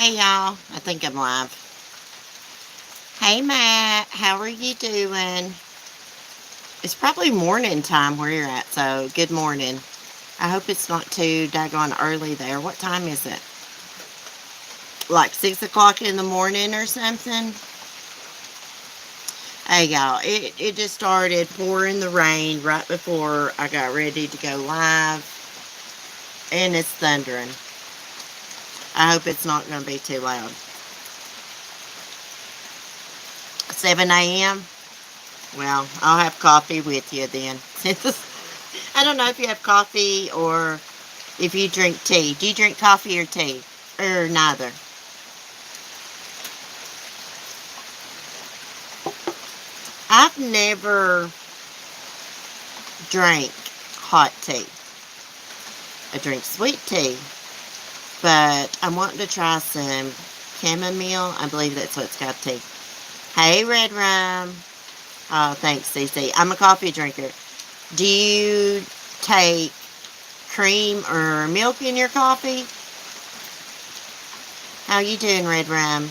Hey y'all, I think I'm live. Hey Matt, how are you doing? It's probably morning time where you're at, so good morning. I hope it's not too daggone early there. What time is it? Like 6 o'clock in the morning or something? Hey y'all, it just started pouring the rain right before I got ready to go live, and it's thundering. I hope it's not going to be too loud. 7 a.m.? Well, I'll have coffee with you then. I don't know if you have coffee or if you drink tea. Do you drink coffee or tea? Or neither? I've never drank hot tea. I drink sweet tea, but I'm wanting to try some chamomile. I believe that's what it's got tea. Hey, Red Rum. Oh, thanks, Cece. I'm a coffee drinker. Do you take cream or milk in your coffee? How you doing, Red Rum?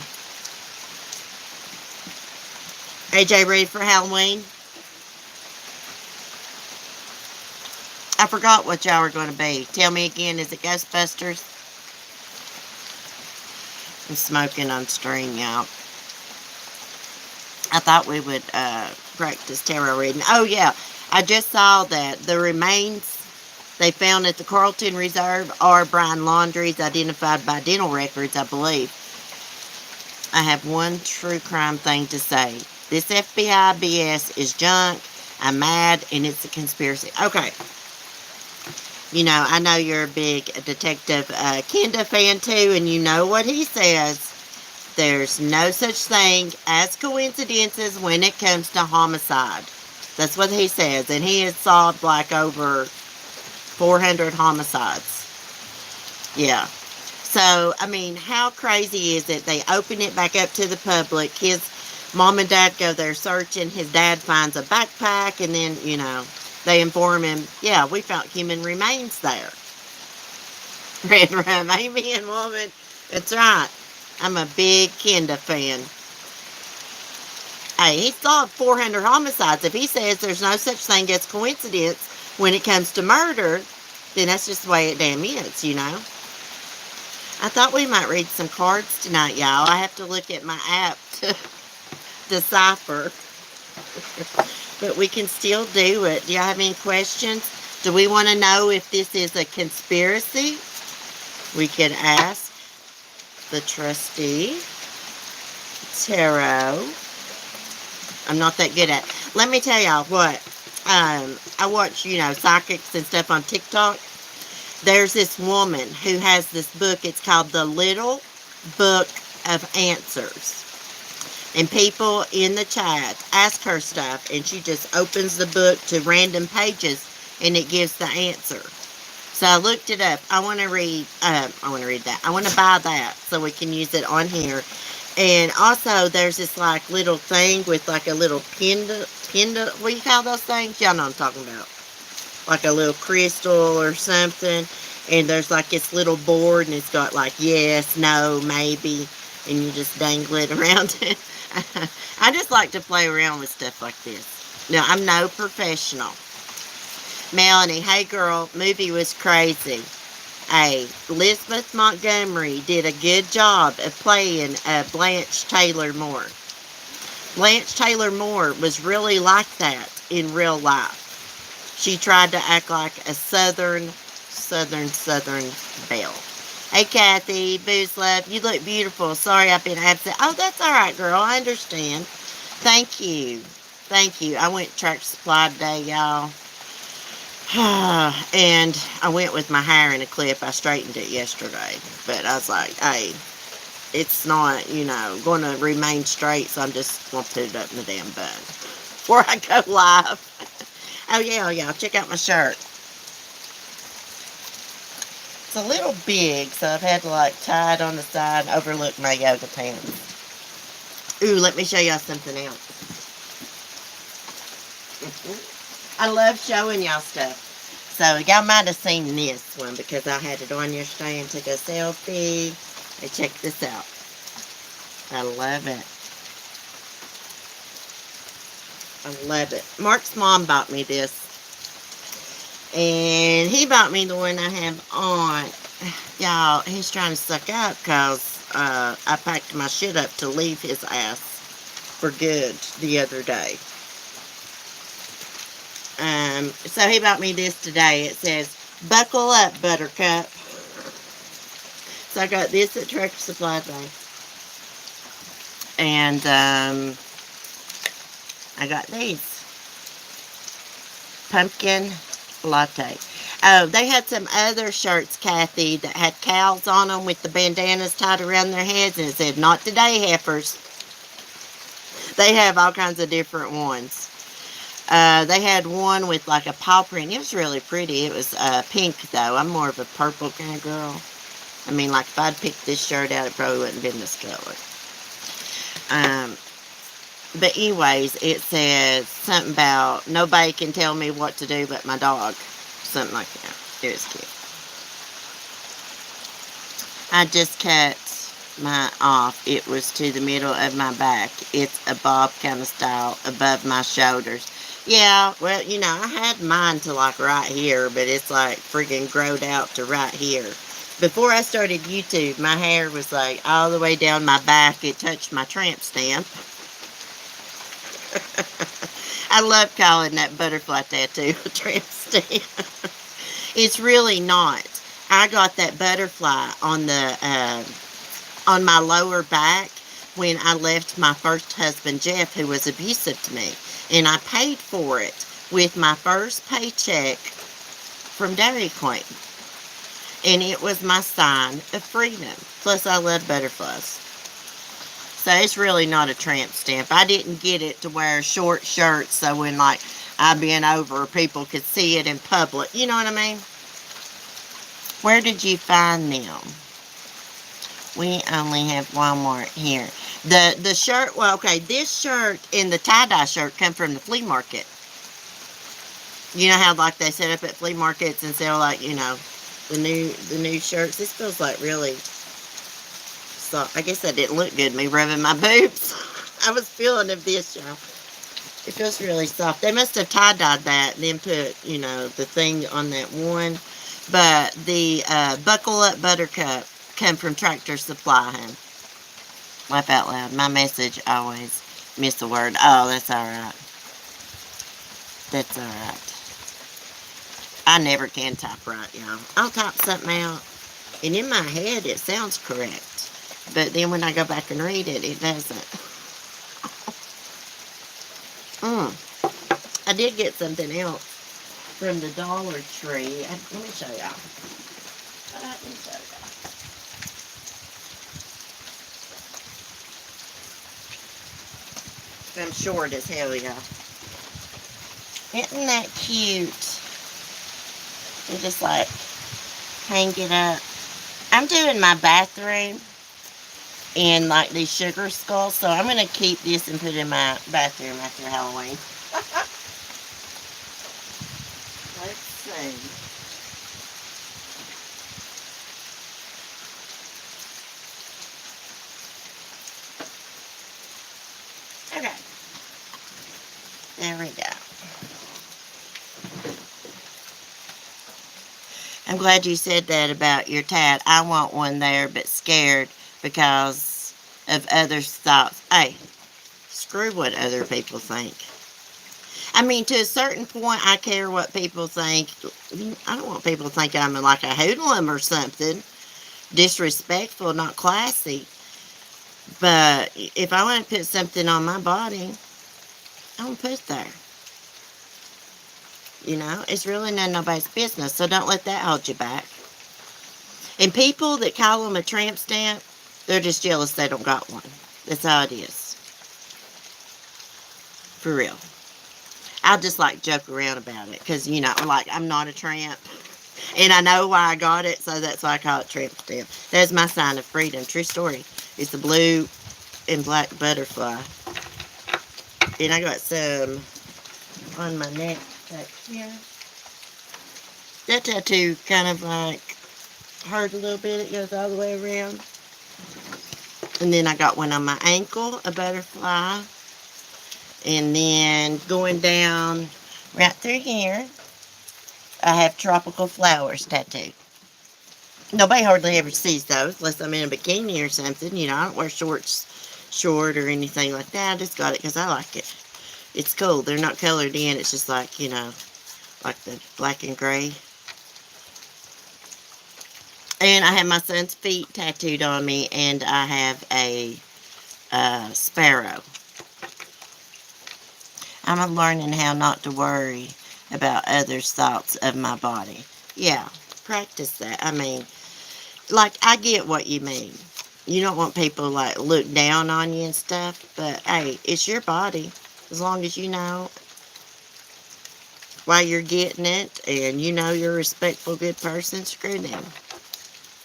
AJ ready for Halloween? I forgot what y'all were going to be. Tell me again, is it Ghostbusters? I'm smoking on stream, y'all. I thought we would practice tarot reading. Oh, yeah. I just saw that the remains they found at the Carlton Reserve are Brian Laundrie's, identified by dental records, I believe. I have one true crime thing to say. This FBI BS is junk. I'm mad, and it's a conspiracy. Okay. You know, I know you're a big Detective Kenda fan, too, and you know what he says. There's no such thing as coincidences when it comes to homicide. That's what he says, and he has solved like over 400 homicides. Yeah. So, I mean, how crazy is it? They open it back up to the public. His mom and dad go there searching. His dad finds a backpack, and then, you know, they inform him, yeah, we found human remains there. Red Rum, amen, woman. That's right. I'm a big Kenda fan. Hey, he solved 400 homicides. If he says there's no such thing as coincidence when it comes to murder, then that's just the way it damn is, you know. I thought we might read some cards tonight, y'all. I have to look at my app to decipher. But we can still do it. Do y'all have any questions? Do we want to know if this is a conspiracy? We can ask the trustee tarot. I'm not that good at it. Let me tell y'all what. I watch, you know, psychics and stuff on TikTok. There's this woman who has this book. It's called The Little Book of Answers. And people in the chat ask her stuff, and she just opens the book to random pages, and it gives the answer. So I looked it up. I want to read that. I want to buy that so we can use it on here. And also, there's this like little thing with like a little pendant. What do you call those things? Y'all know what I'm talking about. Like a little crystal or something. And there's like this little board, and it's got like yes, no, maybe, and you just dangle it around it. I just like to play around with stuff like this. Now, I'm no professional. Melanie, hey girl, movie was crazy. Hey, Elizabeth Montgomery did a good job of playing Blanche Taylor Moore. Blanche Taylor Moore was really like that in real life. She tried to act like a southern belle. Hey, Kathy, Booze Love, you look beautiful. Sorry I've been absent. Oh, that's all right, girl. I understand. Thank you. Thank you. I went to Tractor Supply today, y'all. And I went with my hair in a clip. I straightened it yesterday. But I was like, hey, it's not, you know, going to remain straight, so I'm just going to put it up in the damn bun before I go live. Oh, yeah, y'all. Check out my shirt. It's a little big, so I've had to like tie it on the side and overlook my yoga pants. Ooh, let me show y'all something else. I love showing y'all stuff. So y'all might have seen this one because I had it on yesterday and took a selfie. Hey, check this out. I love it. I love it. Mark's mom bought me this. And he bought me the one I have on. Y'all, he's trying to suck out because I packed my shit up to leave his ass for good the other day. So he bought me this today. It says, "Buckle up, Buttercup." So I got this at Tractor Supply Bank. And I got these. Pumpkin latte. Oh, they had some other shirts, Kathy, that had cows on them with the bandanas tied around their heads, and it said, "Not today, heifers." They have all kinds of different ones. They had one with like a paw print. It was really pretty. It was pink, though. I'm more of a purple kind of girl. I mean, like, if I'd picked this shirt out, it probably wouldn't have been this color. But anyways, it says something about, "Nobody can tell me what to do but my dog." Something like that. It was cute. I just cut mine off. It was to the middle of my back. It's a bob kind of style above my shoulders. Yeah, well, you know, I had mine to like right here, but it's like freaking growed out to right here. Before I started YouTube, my hair was like all the way down my back. It touched my tramp stamp. I love calling that butterfly tattoo a tramp stamp. It's really not. I got that butterfly on the on my lower back when I left my first husband, Jeff, who was abusive to me. And I paid for it with my first paycheck from Dairy Queen. And it was my sign of freedom. Plus, I love butterflies. So it's really not a tramp stamp. I didn't get it to wear short shirts so when, like, I bent over, people could see it in public. You know what I mean? Where did you find them? We only have Walmart here. The shirt, well, okay, this shirt and the tie-dye shirt come from the flea market. You know how, like, they set up at flea markets and sell, like, you know, the new shirts? This feels like really soft. I guess that didn't look good, me rubbing my boobs. I was feeling of this, y'all. It feels really soft. They must have tie-dyed that and then put, you know, the thing on that one. But the Buckle Up Buttercup come from Tractor Supply, hun. Laugh out loud. My message always miss a word. Oh, that's alright. That's alright. I never can type right, y'all. I'll type something out, and in my head it sounds correct. But then when I go back and read it, it doesn't. I did get something else from the Dollar Tree. Let me show y'all. Let me show y'all. I'm short as hell, y'all. Isn't that cute? You just like hang it up. I'm doing my bathroom in like these sugar skulls, so I'm gonna keep this and put it in my bathroom after Halloween. Let's see. Okay. There we go. I'm glad you said that about your tat. I want one there, but scared because of others' thoughts. Hey, screw what other people think. I mean, to a certain point, I care what people think. I don't want people to think I'm like a hoodlum or something. Disrespectful, not classy. But if I want to put something on my body, I don't put it there. You know, it's really none of nobody's business, so don't let that hold you back. And people that call them a tramp stamp, they're just jealous they don't got one. That's how it is. For real. I'll just like joke around about it because, you know, like I'm not a tramp. And I know why I got it, so that's why I call it tramp stamp. That's my sign of freedom. True story. It's a blue and black butterfly. And I got some on my neck back here. That tattoo kind of like hurt a little bit. It goes all the way around. And then I got one on my ankle, a butterfly. And then going down right through here, I have tropical flowers tattooed. Nobody hardly ever sees those unless I'm in a bikini or something. You know, I don't wear short or anything like that. I just got it because I like it. It's cool. They're not colored in. It's just like, you know, like the black and gray. And I have my son's feet tattooed on me, and I have a sparrow. I'm learning how not to worry about others' thoughts of my body. Yeah, practice that. I mean, like, I get what you mean. You don't want people, like, look down on you and stuff, but, hey, it's your body. As long as you know why you're getting it, and you know you're a respectful, good person, screw them.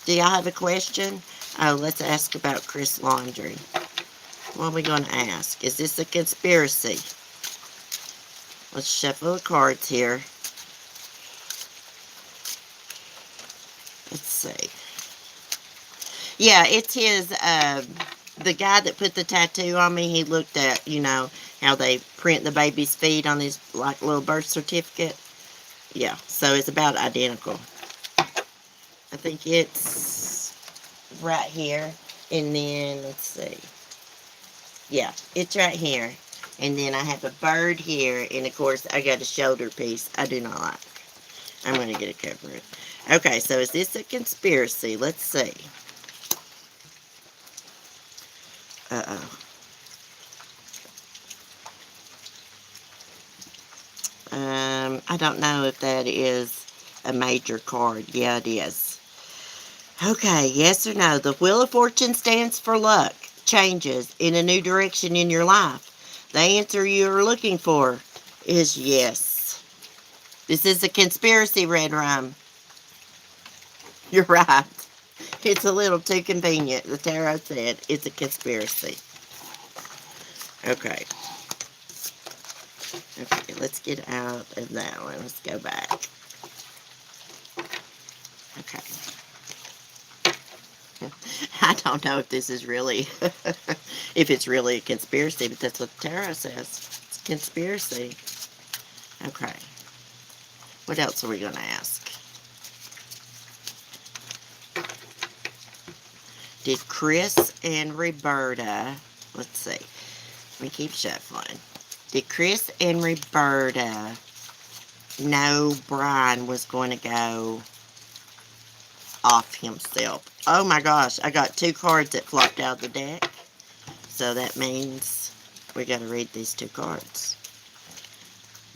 Do y'all have a question? Oh, let's ask about Chris Laundry. What are we going to ask? Is this a conspiracy? Let's shuffle the cards here. Let's see. Yeah, it's his, the guy that put the tattoo on me, he looked at, you know, how they print the baby's feet on his, like, little birth certificate. Yeah, so it's about identical. I think it's right here. And then, let's see. Yeah, it's right here. And then I have a bird here. And, of course, I got a shoulder piece I do not like. I'm going to get it covered. Okay, so is this a conspiracy? Let's see. Uh-oh. I don't know if that is a major card. Yeah, it is. Okay, yes or no? The Wheel of Fortune stands for luck, changes, in a new direction in your life. The answer you're looking for is yes. This is a conspiracy, Red Rum. You're right. It's a little too convenient. The tarot said it's a conspiracy. Okay. Okay, let's get out of that one. Let's go back. Okay. I don't know if this is really, if it's really a conspiracy, but that's what the tarot says. It's a conspiracy. Okay. What else are we going to ask? Did Chris and Roberta, let's see, let me keep shuffling. Did Chris and Roberta know Brian was going to go off himself? Oh my gosh, I got two cards that flopped out of the deck. So that means we got to read these two cards.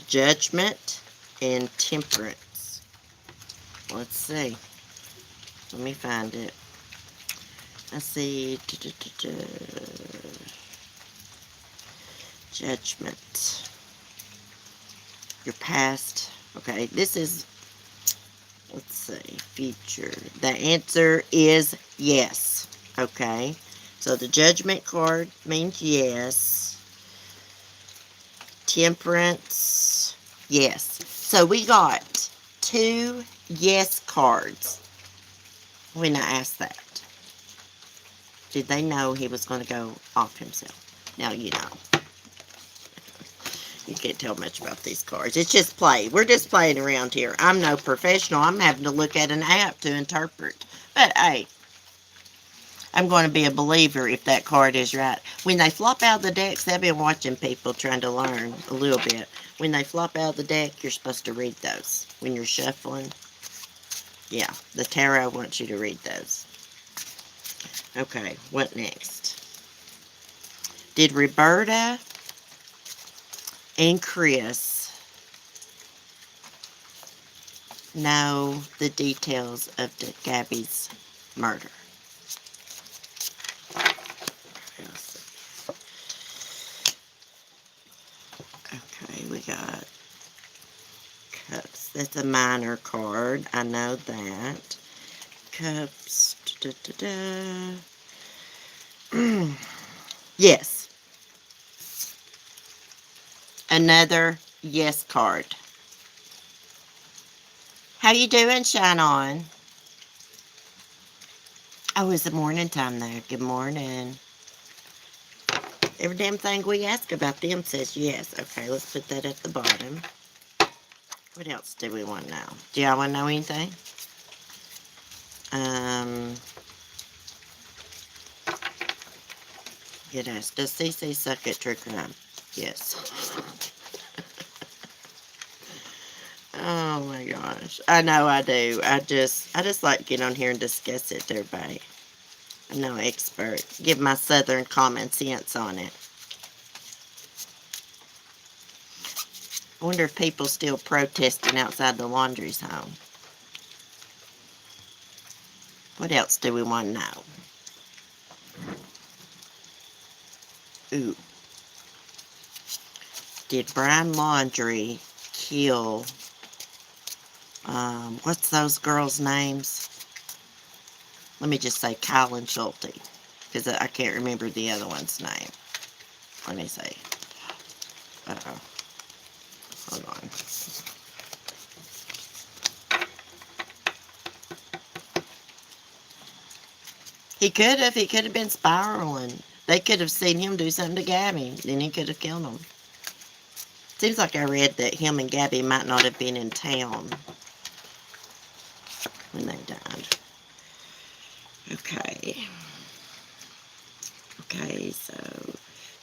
Judgment and Temperance. Let's see. Let me find it. Let's see. Judgment. Your past. Okay, this is, let's see, future. The answer is yes. Okay, so the Judgment card means yes. Temperance, yes. So we got two yes cards when I asked that. Did they know he was going to go off himself? Now you know. You can't tell much about these cards. It's just play. We're just playing around here. I'm no professional. I'm having to look at an app to interpret. But, hey, I'm going to be a believer if that card is right. When they flop out of the decks, I've been watching people trying to learn a little bit. When they flop out of the deck, you're supposed to read those. When you're shuffling, yeah, the tarot wants you to read those. Okay, what next? Did Roberta and Chris know the details of Gabby's murder? Okay, we got Cups. That's a minor card. I know that. Cups. Yes. Another yes card. How you doing, Shine On? Oh, it's the morning time though. Good morning. Every damn thing we ask about them says yes. Okay, let's put that at the bottom. What else do we want to know? Do y'all want to know anything? Get asked, does CC suck at true crime? Yes. Oh my gosh. I know I do. I just like to get on here and discuss it with everybody. I'm no expert. Give my southern common sense on it. I wonder if people still protesting outside the laundry's home. What else do we want to know? Ooh. Did Brian Laundrie kill, what's those girls' names? Let me just say Kyle and Schulte, because I can't remember the other one's name. Let me see. Uh-oh. Hold on. He could have. He could have been spiraling. They could have seen him do something to Gabby. Then he could have killed him. Seems like I read that him and Gabby might not have been in town when they died. Okay. Okay, so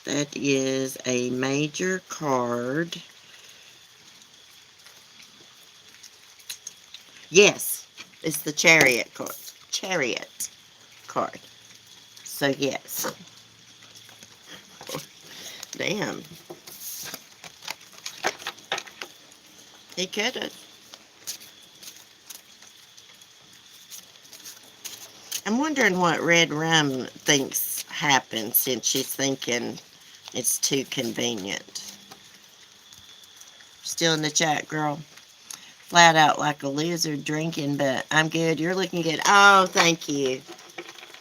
that is a major card. Yes, it's the chariot card. Chariot card. So yes. Damn. He could have. I'm wondering what Red Rum thinks happened, since she's thinking it's too convenient. Still in the chat, girl. Flat out like a lizard drinking, but I'm good. You're looking good. Oh, thank you.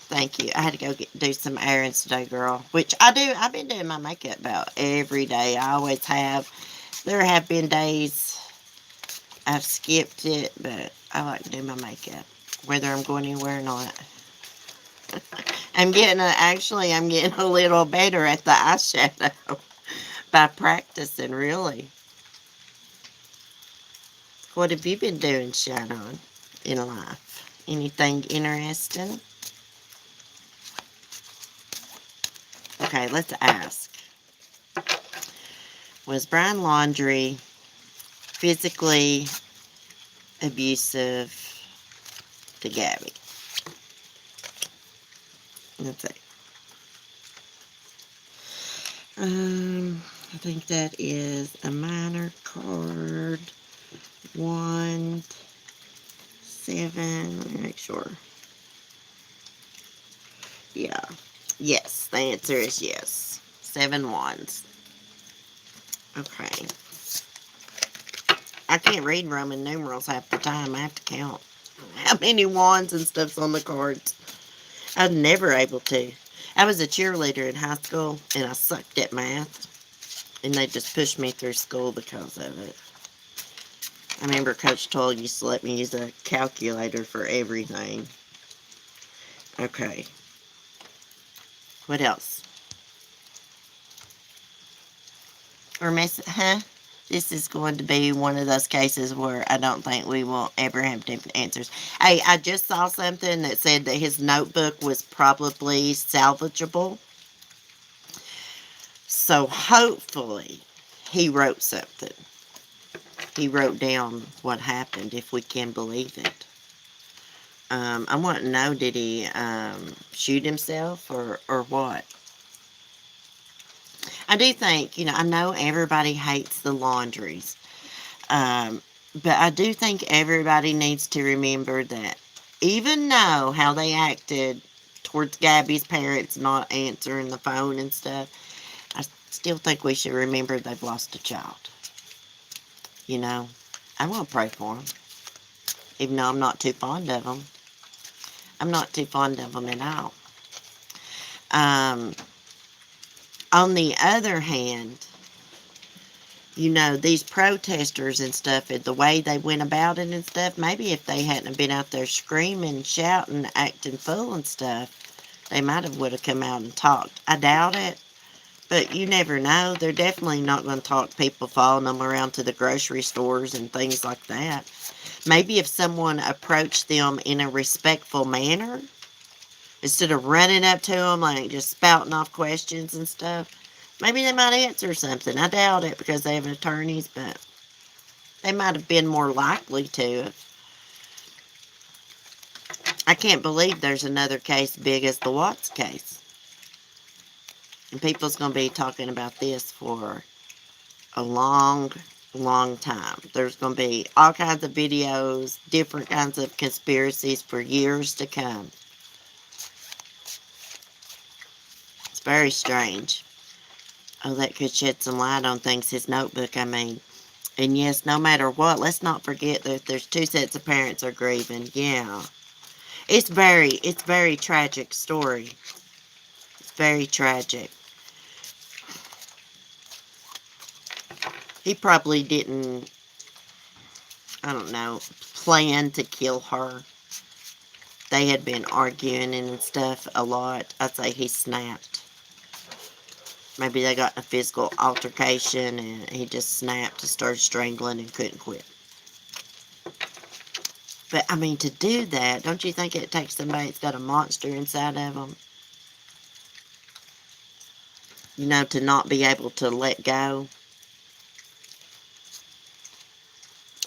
Thank you. I had to go do some errands today, girl. Which I do. I've been doing my makeup about every day. I always have. There have been days I've skipped it, but I like to do my makeup, whether I'm going anywhere or not. I'm getting a little better at the eyeshadow by practicing, really. What have you been doing, Shannon, in life? Anything interesting? Okay, let's ask. Was Brian Laundrie physically abusive to Gabby? Let's see. I think that is a minor card. 1, 7. Let me make sure. Yeah. Yes, the answer is yes. 7 wands. Okay. I can't read Roman numerals half the time. I have to count how many wands and stuff's on the cards. I was never able to. I was a cheerleader in high school, and I sucked at math. And they just pushed me through school because of it. I remember Coach Toll used to let me use a calculator for everything. Okay. What else? Or this is going to be one of those cases where I don't think we will ever have different answers. Hey, I just saw something that said that his notebook was probably salvageable. So hopefully he wrote something. He wrote down what happened, if we can believe it. I want to know, did he shoot himself or what? I do think, I know everybody hates the laundries. But I do think everybody needs to remember that even though how they acted towards Gabby's parents not answering the phone and stuff, I still think we should remember they've lost a child. I want to pray for them. Even though I'm not too fond of them. I'm not too fond of them at all. On the other hand, You know, these protesters and stuff, and the way they went about it and stuff, maybe if they hadn't been out there screaming, shouting, acting fool and stuff, they might have would have come out and talked. I doubt it, but you never know. They're definitely not going to talk people following them around to the grocery stores and things like that. Maybe if someone approached them in a respectful manner, instead of running up to them, like just spouting off questions and stuff, maybe they might answer something. I doubt it because they have attorneys, but they might have been more likely to. I can't believe there's another case big as the Watts case. And people's going to be talking about this for a long, long time. There's going to be all kinds of videos, different kinds of conspiracies for years to come. It's very strange. Oh, that could shed some light on things. His notebook, I mean. And yes, no matter what, let's not forget that there's two sets of parents are grieving. Yeah. It's very tragic story. It's very tragic. He probably didn't, I don't know, plan to kill her. They had been arguing and stuff a lot. I'd say he snapped. Maybe they got in a physical altercation and he just snapped and started strangling and couldn't quit. But, I mean, to do that, don't you think it takes somebody that's got a monster inside of them? You know, to not be able to let go.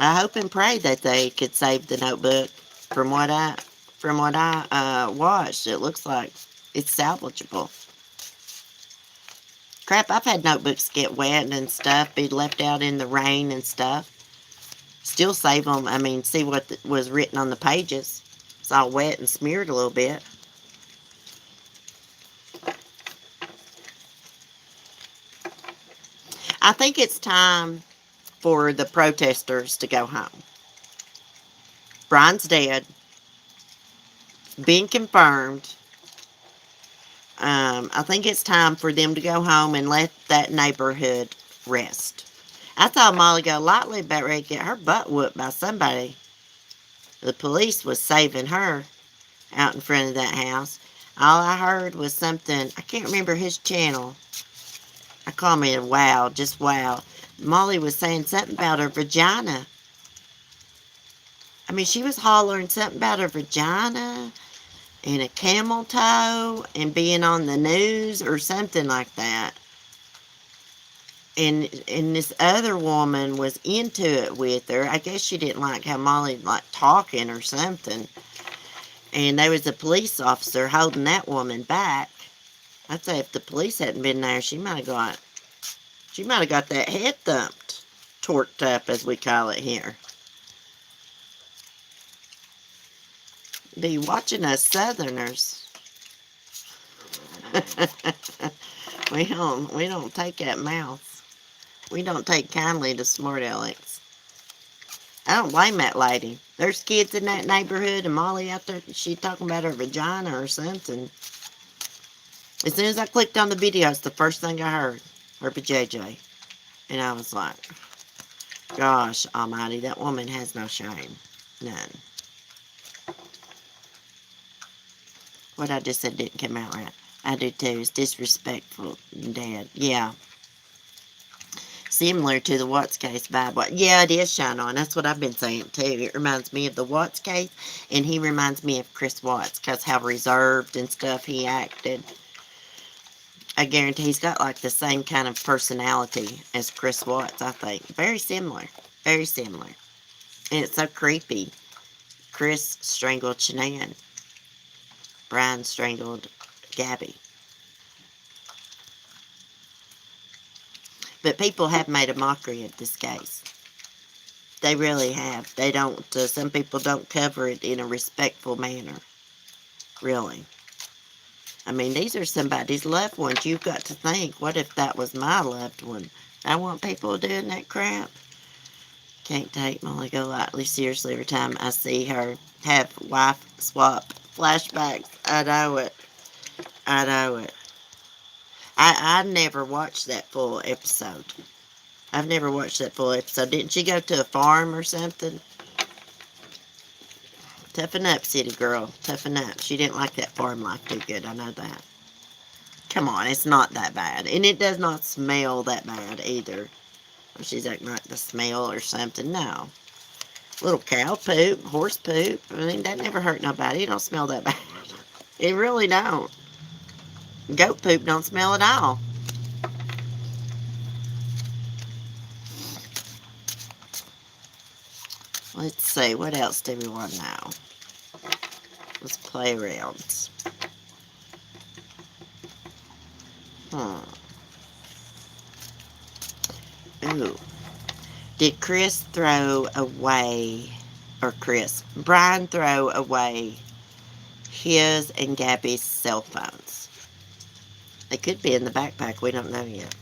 I hope and pray that they could save the notebook. From what I watched, it looks like it's salvageable. Crap, I've had notebooks get wet and stuff, be left out in the rain and stuff. Still save them. I mean, see what was written on the pages. It's all wet and smeared a little bit. I think it's time for the protesters to go home. Brian's dead. Being confirmed. I think it's time for them to go home and let that neighborhood rest. I saw Molly go lightly about ready to get her butt whooped by somebody. The police was saving her out in front of that house. All I heard was something, I can't remember his channel. I call me a wow, just wow. Molly was saying something about her vagina. I mean, she was hollering something about her vagina and a camel toe and being on the news or something like that. And this other woman was into it with her. I guess she didn't like how Molly like talking or something. And there was a police officer holding that woman back. I'd say if the police hadn't been there, she might have got that head thumped, torqued up as we call it here. Be watching us Southerners. we don't take that mouth. We don't take kindly to smart Alex. I don't blame that lady. There's kids in that neighborhood and Molly out there, she talking about her vagina or something. As soon as I clicked on the video, it's the first thing I heard. Her JJ. And I was like, gosh almighty, that woman has no shame. None. What I just said didn't come out right. I do too. It's disrespectful, Dad. Yeah. Similar to the Watts case Bible. Yeah, it is shine on. That's what I've been saying too. It reminds me of the Watts case, and he reminds me of Chris Watts because how reserved and stuff he acted. I guarantee he's got like the same kind of personality as Chris Watts, I think. Very similar. Very similar. And it's so creepy. Chris strangled Shanann. Brian strangled Gabby. But people have made a mockery of this case. They really have. They don't, some people don't cover it in a respectful manner. Really. I mean, these are somebody's loved ones. You've got to think, what if that was my loved one? I want people doing that crap. Can't take Molly Golightly seriously every time I see her have wife swap flashbacks. I know it. I know it. I never watched that full episode. I've never watched that full episode. Didn't she go to a farm or something? Toughen up, city girl. Toughen up. She didn't like that farm life too good. I know that. Come on, it's not that bad. And it does not smell that bad either. She's acting like the smell or something. No. Little cow poop, horse poop. I mean, that never hurt nobody. It don't smell that bad. It really don't. Goat poop don't smell at all. Let's see. What else do we want now? Let's play around. Ooh. Did Chris throw away, or Brian throw away his and Gabby's cell phones? They could be in the backpack. We don't know yet.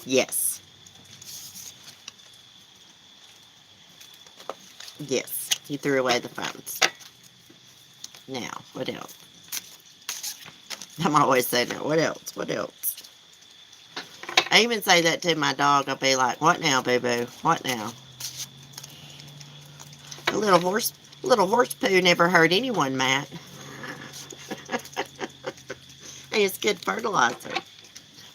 Yes. Yes. He threw away the phones. Now, what else? I'm always saying that. What else? What else? I even say that to my dog. I'll be like, what now, boo-boo? What now? A little horse poo never hurt anyone, Matt. Hey, it's good fertilizer.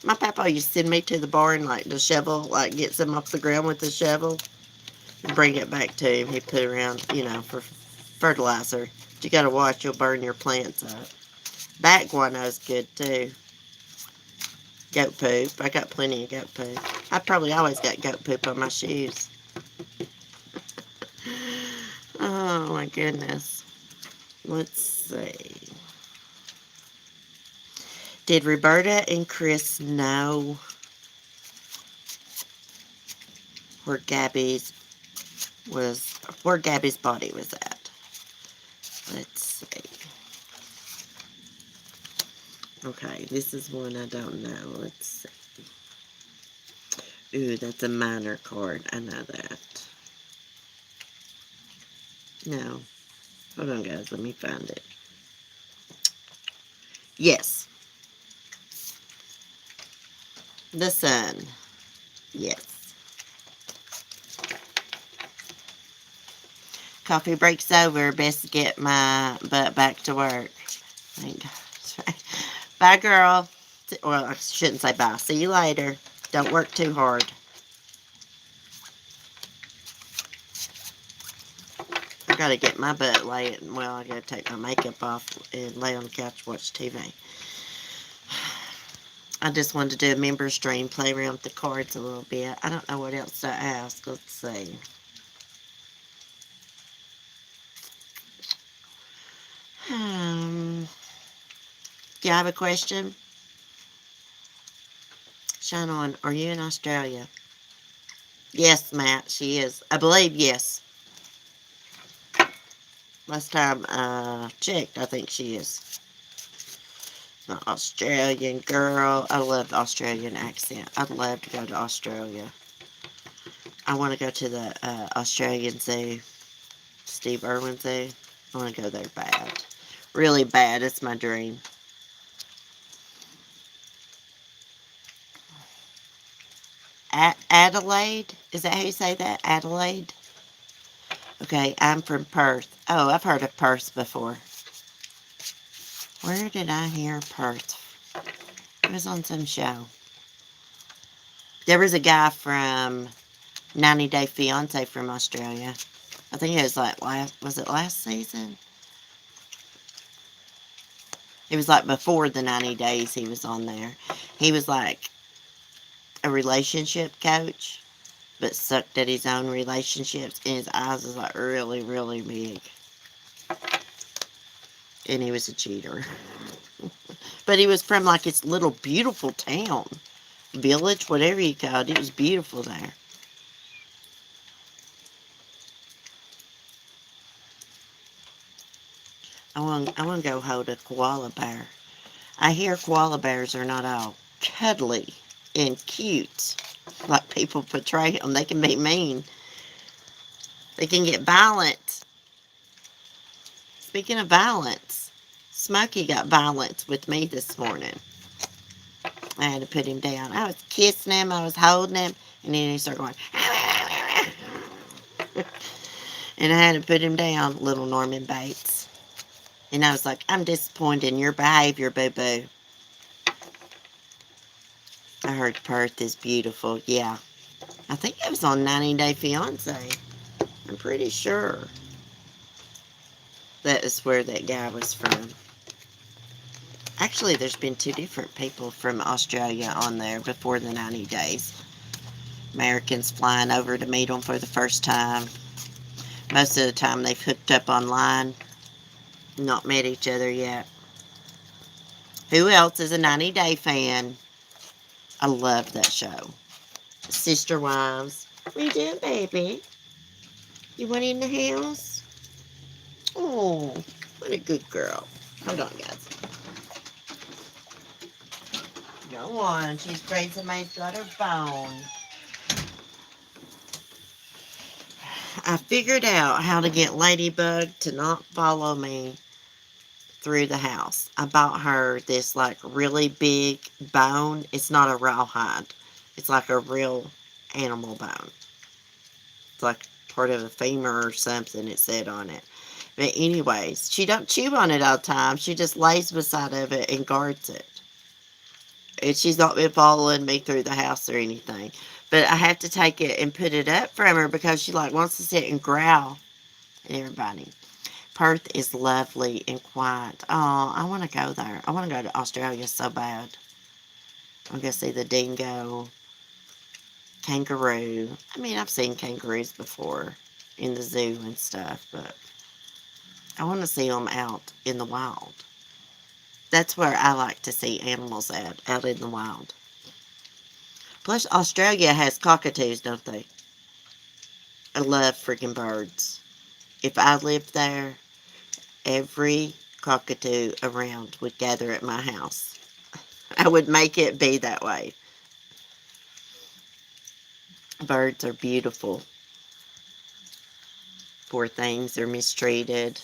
My papa used to send me to the barn, like, to shovel, like, get some off the ground with the shovel. And bring it back to him. He'd put it around, you know, for fertilizer. But you gotta watch, you'll burn your plants up. That guano's good, too. Goat poop. I got plenty of goat poop. I probably always got goat poop on my shoes. Oh, my goodness. Let's see. Did Roberta and Chris know where Gabby's body was at? Let's see. Okay, this is one I don't know. Let's see. Ooh, that's a minor card. I know that. No. Hold on, guys. Let me find it. Yes. The sun. Yes. Coffee break's over. Best to get my butt back to work. Thank God. Bye, girl. Well, I shouldn't say bye. See you later. Don't work too hard. I gotta get my butt laid. Well, I gotta take my makeup off and lay on the couch and watch TV. I just wanted to do a member stream, play around with the cards a little bit. I don't know what else to ask. Let's see. Do you have a question? Shine on. Are you in Australia? Yes, Matt, she is. I believe yes. Last time I checked, I think she is. The Australian girl. I love the Australian accent. I'd love to go to Australia. I want to go to the Australian Zoo. Steve Irwin Zoo. I want to go there bad. Really bad. It's my dream. Adelaide? Is that how you say that? Adelaide? Okay, I'm from Perth. Oh, I've heard of Perth before. Where did I hear Perth? It was on some show. There was a guy from 90 Day Fiancé from Australia. I think it was like was it last season? It was like before the 90 days he was on there. He was like a relationship coach, but sucked at his own relationships, and his eyes was like really, really big. And he was a cheater. But he was from like this little beautiful town. Village, whatever you call it. It was beautiful there. I want to go hold a koala bear. I hear koala bears are not all cuddly and cute like people portray them. They can be mean. They can get violent. Speaking of violence, Smokey got violence with me this morning. I had to put him down. I was kissing him, I was holding him, and then he started going, and I had to put him down, little Norman Bates. And I was like, I'm disappointed in your behavior, boo-boo. I heard Perth is beautiful. Yeah. I think it was on 90 Day Fiance. I'm pretty sure that is where that guy was from. Actually, there's been 2 different people from Australia on there before the 90 days. Americans flying over to meet them for the first time. Most of the time they've hooked up online, not met each other yet. Who else is a 90 Day fan? I love that show. Sister Wives. What are you doing, baby? You want in the house? Oh, what a good girl. Hold on, guys. Go on. She's afraid somebody's got her bone. I figured out how to get Ladybug to not follow me through the house. I bought her this like really big bone. It's not a rawhide. It's like a real animal bone. It's like part of a femur or something, it said on it. But anyways, she don't chew on it all the time. She just lays beside of it and guards it. And she's not been following me through the house or anything. But I have to take it and put it up from her because she like wants to sit and growl at everybody. Perth is lovely and quiet. Oh, I want to go there. I want to go to Australia so bad. I'm going to see the dingo, kangaroo. I mean, I've seen kangaroos before in the zoo and stuff, but I want to see them out in the wild. That's where I like to see animals out in the wild. Plus, Australia has cockatoos, don't they? I love freaking birds. If I lived there, every cockatoo around would gather at my house. I would make it be that way. Birds are beautiful. Poor things, they're mistreated.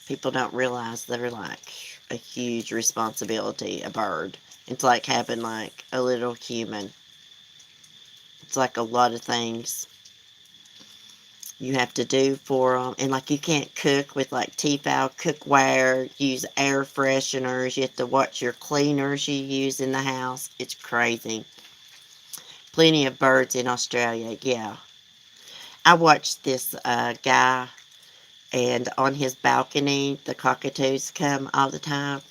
People don't realize they're like a huge responsibility, a bird. It's like having like a little human. It's like a lot of things you have to do for them. And like you can't cook with like Tefal cookware, use air fresheners. You have to watch your cleaners you use in the house. It's crazy. Plenty of birds in Australia, yeah. I watched this guy, and on his balcony, the cockatoos come all the time,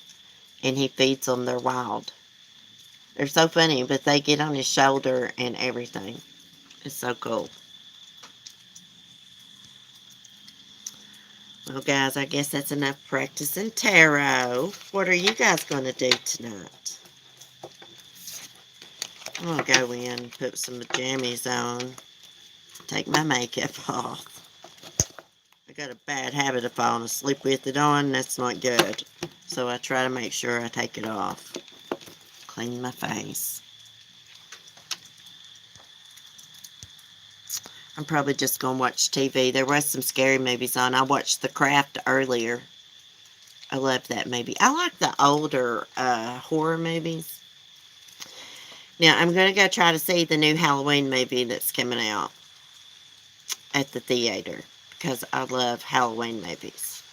and he feeds them. They're wild. They're so funny, but they get on his shoulder and everything. It's so cool. Well, guys, I guess that's enough practicing tarot. What are you guys going to do tonight? I'm going to go in, put some jammies on, take my makeup off. I got a bad habit of falling asleep with it on. That's not good. So I try to make sure I take it off. Clean my face. I'm probably just going to watch TV. There was some scary movies on. I watched The Craft earlier. I love that movie. I like the older horror movies. Now, I'm going to go try to see the new Halloween movie that's coming out at the theater because I love Halloween movies.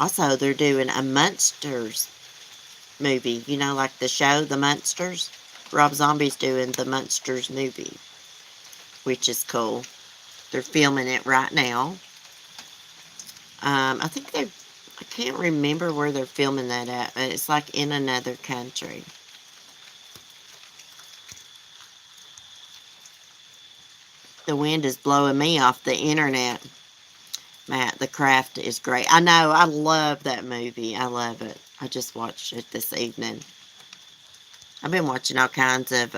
Also, they're doing a Munsters movie. You know, like the show, The Munsters. Rob Zombie's doing the Munsters movie, which is cool. They're filming it right now. I think I can't remember where they're filming that at, but it's like in another country. The wind is blowing me off the internet. Matt, The Craft is great. I know, I love that movie. I love it. I just watched it this evening. I've been watching all kinds of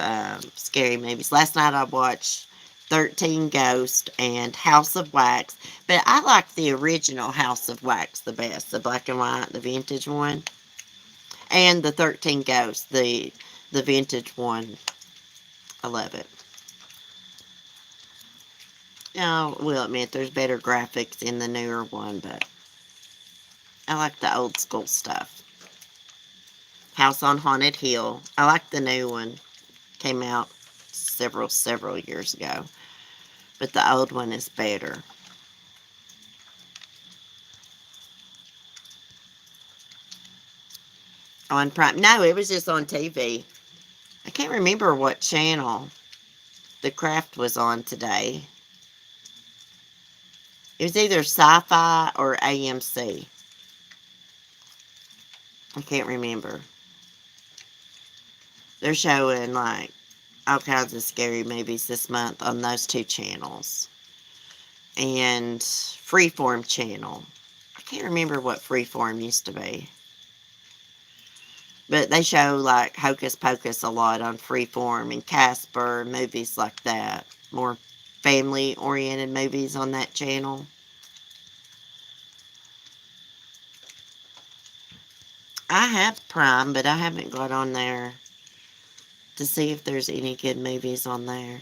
scary movies. Last night I watched 13 Ghosts and House of Wax. But I like the original House of Wax the best. The black and white, the vintage one. And the 13 Ghosts, the vintage one. I love it. I will admit there's better graphics in the newer one, but I like the old school stuff. House on Haunted Hill. I like the new one. Came out several years ago. But the old one is better. On Prime. No, it was just on TV. I can't remember what channel The Craft was on today. It was either Sci-Fi or AMC. I can't remember. They're showing like all kinds of scary movies this month on those two channels. And Freeform channel. I can't remember what Freeform used to be. But they show like Hocus Pocus a lot on Freeform and Casper, movies like that. More family-oriented movies on that channel. I have Prime, but I haven't got on there to see if there's any good movies on there.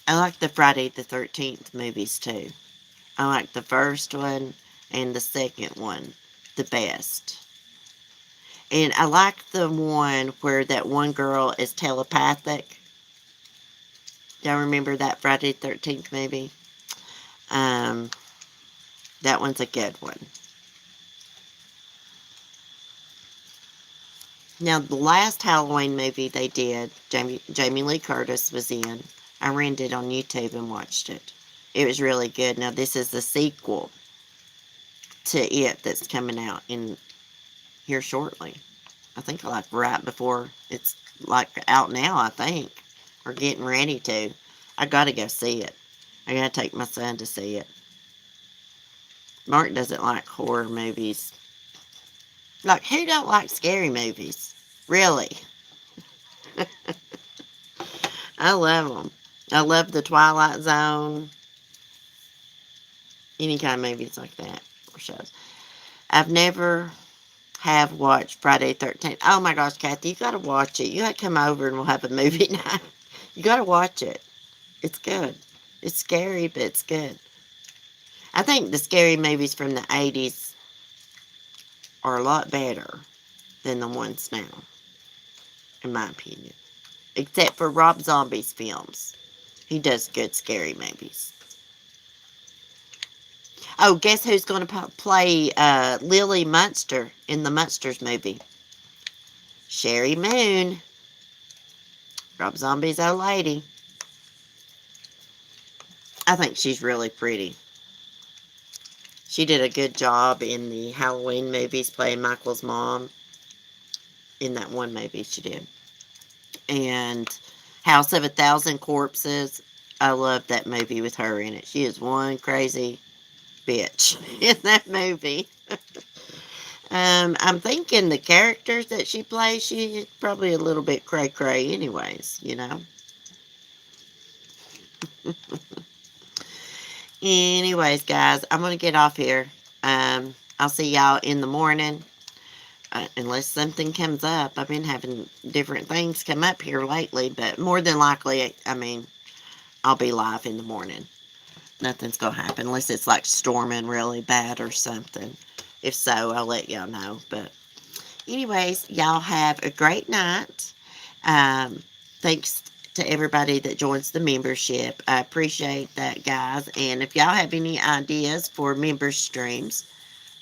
I like the Friday the 13th movies too. I like the first one and the second one the best. And I like the one where that one girl is telepathic. Y'all remember that Friday the 13th movie? That one's a good one. Now, the last Halloween movie they did, Jamie Lee Curtis was in. I rented it on YouTube and watched it. It was really good. Now, this is the sequel to it that's coming out in here shortly. I think like right before it's like out now, I think. We're getting ready to. I gotta go see it. I gotta take my son to see it. Mark doesn't like horror movies. Like, who don't like scary movies? Really? I love them. I love the Twilight Zone. Any kind of movies like that. Or shows. I've never have watched Friday the 13th. Oh my gosh, Kathy, you gotta watch it. You gotta come over and we'll have a movie night. You gotta watch it. It's good. It's scary, but it's good. I think the scary movies from the 80s are a lot better than the ones now, in my opinion. Except for Rob Zombie's films. He does good scary movies. Oh, guess who's going to play Lily Munster in the Munsters movie? Sherry Moon. Rob Zombie's old lady. I think she's really pretty. She did a good job in the Halloween movies playing Michael's mom. In that one movie she did. And House of a Thousand Corpses. I love that movie with her in it. She is one crazy bitch in that movie. I'm thinking the characters that she plays, she's probably a little bit cray-cray anyways, you know. Anyways, guys, I'm going to get off here. I'll see y'all in the morning. Unless something comes up. I've been having different things come up here lately, but more than likely, I mean, I'll be live in the morning. Nothing's going to happen unless it's like storming really bad or something. If so, I'll let y'all know. But anyways, y'all have a great night. Thanks to everybody that joins the membership. I appreciate that, guys. And if y'all have any ideas for member streams,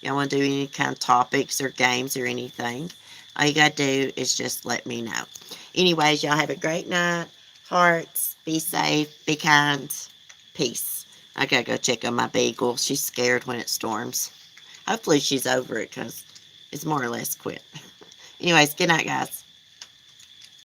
y'all want to do any kind of topics or games or anything, all you got to do is just let me know. Anyways, y'all have a great night. Hearts, be safe, be kind. Peace. I got to go check on my beagle. She's scared when it storms. Hopefully she's over it because it's more or less quit. Anyways, good night, guys.